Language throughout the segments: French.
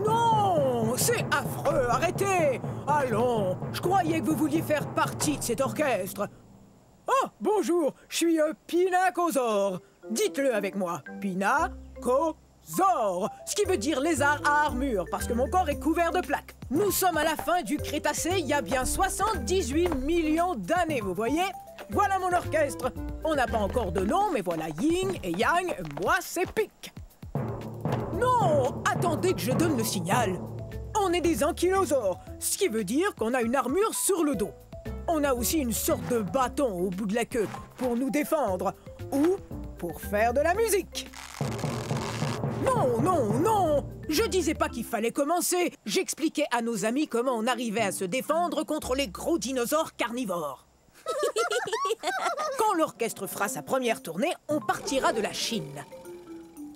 Non, c'est affreux, arrêtez! Allons, je croyais que vous vouliez faire partie de cet orchestre. Oh, bonjour, je suis Pinacosaure. Dites-le avec moi, Pinacosaure, ce qui veut dire lézard à armure, parce que mon corps est couvert de plaques. Nous sommes à la fin du Crétacé, il y a bien 78 millions d'années, vous voyez? Voilà mon orchestre. On n'a pas encore de nom, mais voilà Yin et Yang, moi c'est Pic. Non, attendez que je donne le signal. On est des ankylosaures, ce qui veut dire qu'on a une armure sur le dos. On a aussi une sorte de bâton au bout de la queue pour nous défendre ou pour faire de la musique. Non, non, non! Je disais pas qu'il fallait commencer. J'expliquais à nos amis comment on arrivait à se défendre contre les gros dinosaures carnivores. Quand l'orchestre fera sa première tournée, on partira de la Chine.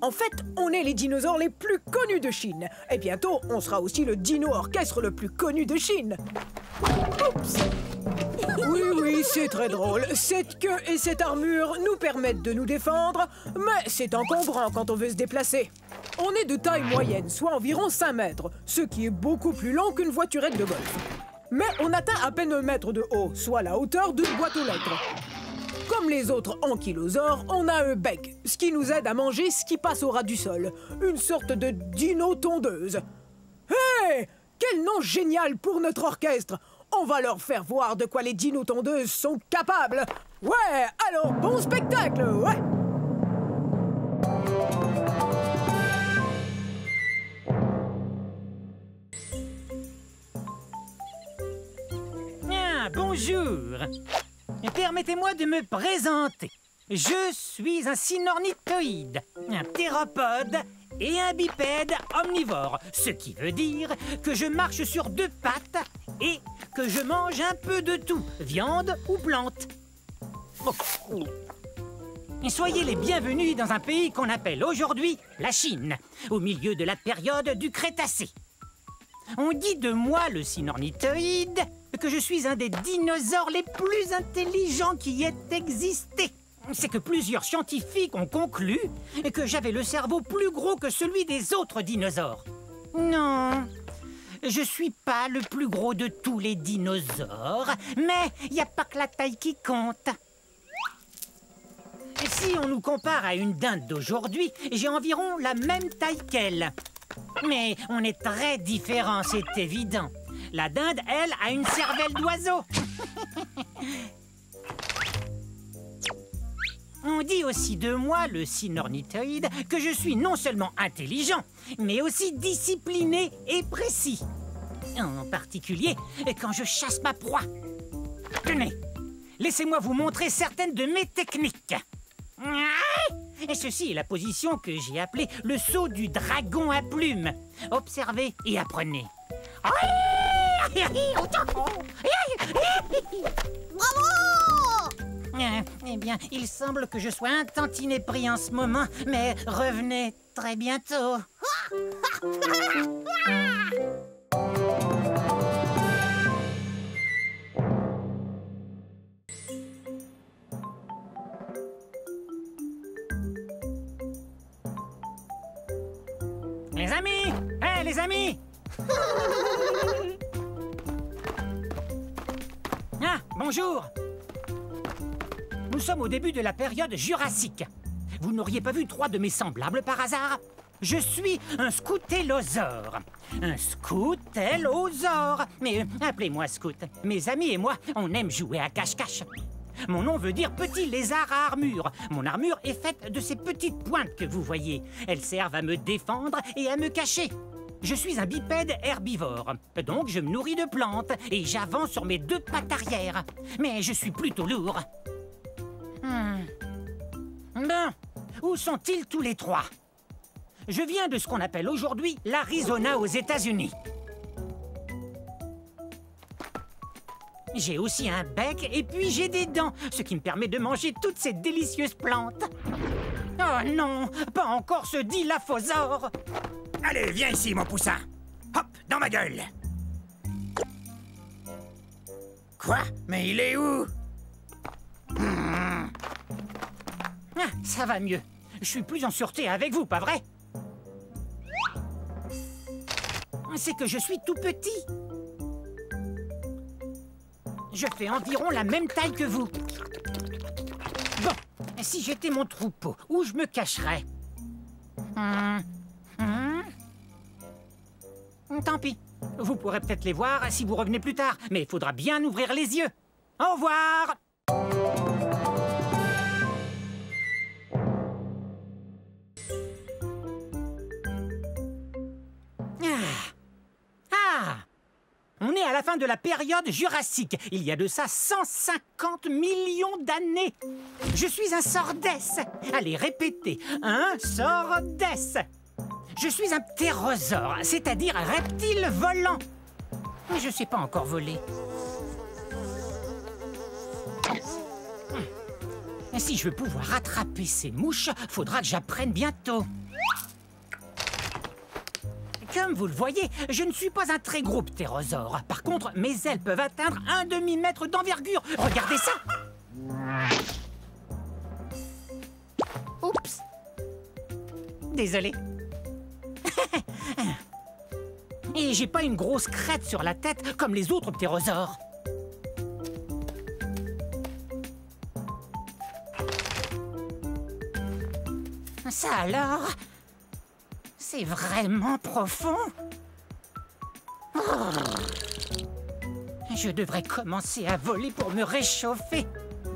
En fait, on est les dinosaures les plus connus de Chine. Et bientôt, on sera aussi le dino-orchestre le plus connu de Chine. Oups! Oui, oui, c'est très drôle. Cette queue et cette armure nous permettent de nous défendre, mais c'est encombrant quand on veut se déplacer. On est de taille moyenne, soit environ 5 mètres, ce qui est beaucoup plus long qu'une voiturette de golf. Mais on atteint à peine 1 mètre de haut, soit la hauteur d'une boîte aux lettres. Comme les autres ankylosaures, on a un bec, ce qui nous aide à manger ce qui passe au ras du sol. Une sorte de dino-tondeuse. Hé! Quel nom génial pour notre orchestre! On va leur faire voir de quoi les dino-tondeuses sont capables. Ouais, alors bon spectacle, ouais! Ah, bonjour. Permettez-moi de me présenter. Je suis un cynornithoïde, un théropode et un bipède omnivore, ce qui veut dire que je marche sur 2 pattes et que je mange un peu de tout, viande ou plante. Soyez les bienvenus dans un pays qu'on appelle aujourd'hui la Chine, au milieu de la période du Crétacé. On dit de moi, le cynornithoïde, que je suis un des dinosaures les plus intelligents qui ait existé. C'est que plusieurs scientifiques ont conclu que j'avais le cerveau plus gros que celui des autres dinosaures. Non, je suis pas le plus gros de tous les dinosaures, mais il n'y a pas que la taille qui compte. Si on nous compare à une dinde d'aujourd'hui, j'ai environ la même taille qu'elle. Mais on est très différents, c'est évident. La dinde, elle, a une cervelle d'oiseau. On dit aussi de moi, le cynornithoïde, que je suis non seulement intelligent, mais aussi discipliné et précis. En particulier, quand je chasse ma proie. Tenez, laissez-moi vous montrer certaines de mes techniques. Et ceci est la position que j'ai appelée le saut du dragon à plumes. Observez et apprenez. Bravo! Eh bien, il semble que je sois un tantinet pris en ce moment, mais revenez très bientôt. Les amis! Hé, les amis! Ah, bonjour! Nous sommes au début de la période jurassique. Vous n'auriez pas vu 3 de mes semblables par hasard? Je suis un scoutellosaure. Un scoutellosaure. Mais appelez-moi scout. Mes amis et moi, on aime jouer à cache-cache. Mon nom veut dire petit lézard à armure. Mon armure est faite de ces petites pointes que vous voyez. Elles servent à me défendre et à me cacher. Je suis un bipède herbivore, donc je me nourris de plantes et j'avance sur mes 2 pattes arrière. Mais je suis plutôt lourd. Bon, où sont-ils tous les 3? Je viens de ce qu'on appelle aujourd'hui l'Arizona aux États-Unis. J'ai aussi un bec et puis j'ai des dents, ce qui me permet de manger toutes ces délicieuses plantes. Oh non, pas encore ce dilaphosaure. Allez, viens ici, mon poussin. Hop, dans ma gueule. Quoi? Mais il est où? Ah, ça va mieux. Je suis plus en sûreté avec vous, pas vrai? C'est que je suis tout petit. Je fais environ la même taille que vous. Bon, si j'étais mon troupeau, où je me cacherais? Tant pis. Vous pourrez peut-être les voir si vous revenez plus tard, mais il faudra bien ouvrir les yeux. Au revoir! On est à la fin de la période jurassique. Il y a de ça 150 millions d'années. Je suis un sordès. Allez, répétez. Un sordès. Je suis un ptérosaure, c'est-à-dire un reptile volant. Mais je sais pas encore voler. Si je veux pouvoir attraper ces mouches, faudra que j'apprenne bientôt. Comme vous le voyez, je ne suis pas un très gros ptérosaure. Par contre, mes ailes peuvent atteindre 1 demi-mètre d'envergure. Regardez ça! Oups! Désolé. Et j'ai pas une grosse crête sur la tête comme les autres ptérosaures. Ça alors? C'est vraiment profond. Oh. Je devrais commencer à voler pour me réchauffer.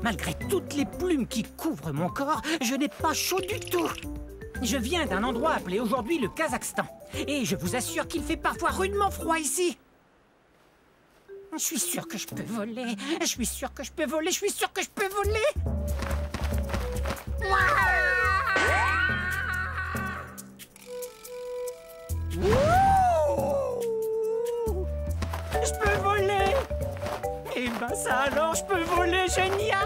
Malgré toutes les plumes qui couvrent mon corps, je n'ai pas chaud du tout. Je viens d'un endroit appelé aujourd'hui le Kazakhstan. Et je vous assure qu'il fait parfois rudement froid ici. Je suis sûr que je peux voler. Je suis sûr que je peux voler. Je suis sûr que je peux voler. Je peux voler! Eh ben ça alors, je peux voler, génial!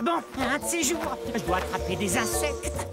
Bon, un de ces jours, je dois attraper des insectes.